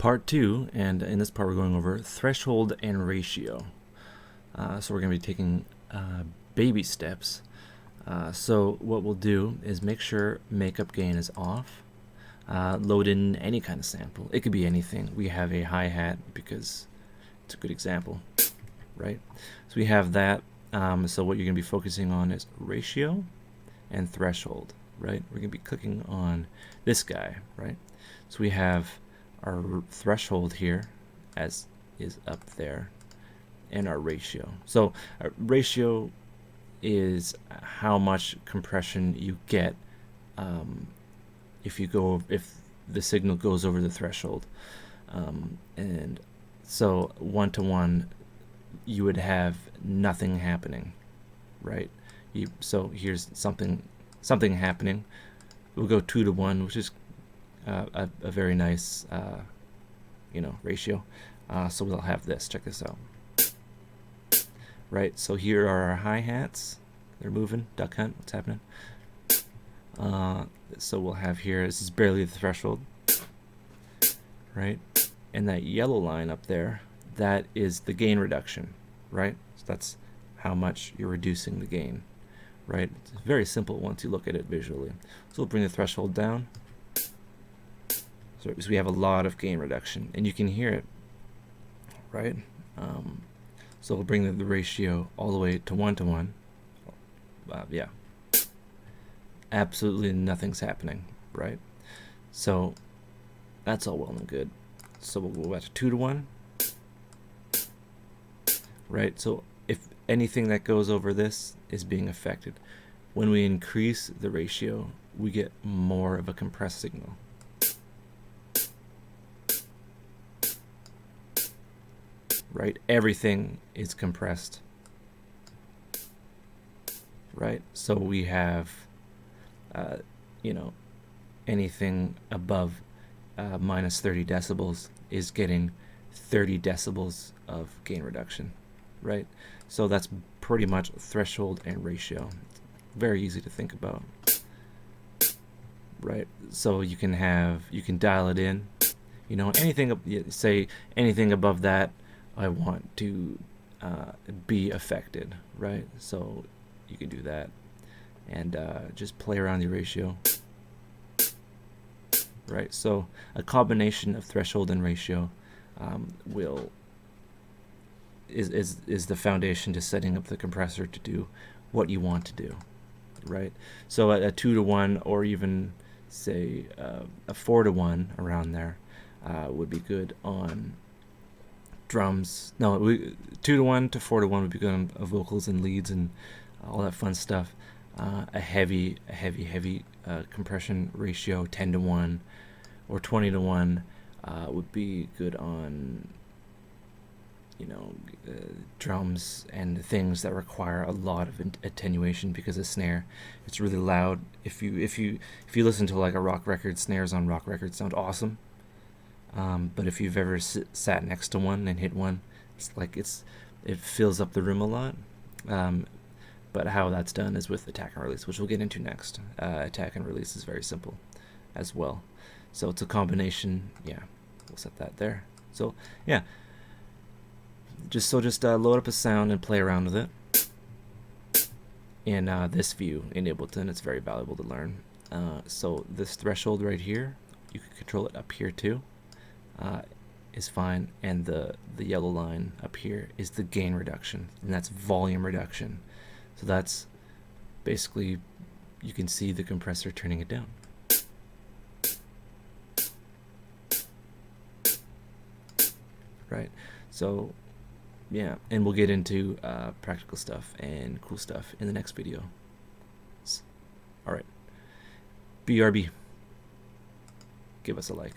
part 2, and in this part we're going over threshold and ratio. So we're going to be taking baby steps. So what we'll do is make sure makeup gain is off. Load in any kind of sample. It could be anything. We have a hi-hat because it's a good example, right? So we have that. So what you're going to be focusing on is ratio and threshold, right? We're going to be clicking on this guy, right? So we have our threshold here as is up there, and our ratio. So our ratio is how much compression you get if the signal goes over the threshold, and so 1-to-1 you would have nothing happening, right? So here's something happening. We'll go 2-to-1, which is a very nice ratio. So we'll have this. Check this out. Right, so here are our hi-hats. They're moving. Duck hunt. What's happening? So we'll have here, this is barely the threshold, right? And that yellow line up there, that is the gain reduction, right? So that's how much you're reducing the gain, right? It's very simple once you look at it visually. So we'll bring the threshold down. So we have a lot of gain reduction, and you can hear it, right? So we'll bring the ratio all the way to 1-to-1. Yeah, absolutely nothing's happening, right? So that's all well and good. So we'll go back to 2-to-1, right? So if anything that goes over this is being affected, when we increase the ratio, we get more of a compressed signal. Right, everything is compressed, right? So we have anything above minus 30 decibels is getting 30 decibels of gain reduction, right? So that's pretty much threshold and ratio. Very easy to think about, right? So you can dial it in, say anything above that I want to be affected, right? So you can do that and just play around the ratio, right? So a combination of threshold and ratio is the foundation to setting up the compressor to do what you want to do, right? So a 2-to-1 or even say a 4-to-1 around there would be good on drums. No, 2-to-1 to 4-to-1 would be good on vocals and leads and all that fun stuff. A heavy compression ratio, 10-to-1 or 20-to-1 would be good on drums and things that require a lot of attenuation because of snare. It's really loud. If you listen to like a rock record, snares on rock records sound awesome. But if you've ever sat next to one and hit one, it fills up the room a lot. But how that's done is with attack and release, which we'll get into next. Attack and release is very simple as well. So it's a combination. Yeah, we'll set that there. So yeah, just load up a sound and play around with it in this view in Ableton. It's very valuable to learn. So this threshold right here, you can control it up here too. Is fine, and the yellow line up here is the gain reduction, and that's volume reduction. So that's basically, you can see the compressor turning it down. Right, so yeah, and we'll get into practical stuff and cool stuff in the next video. Alright, BRB, give us a like.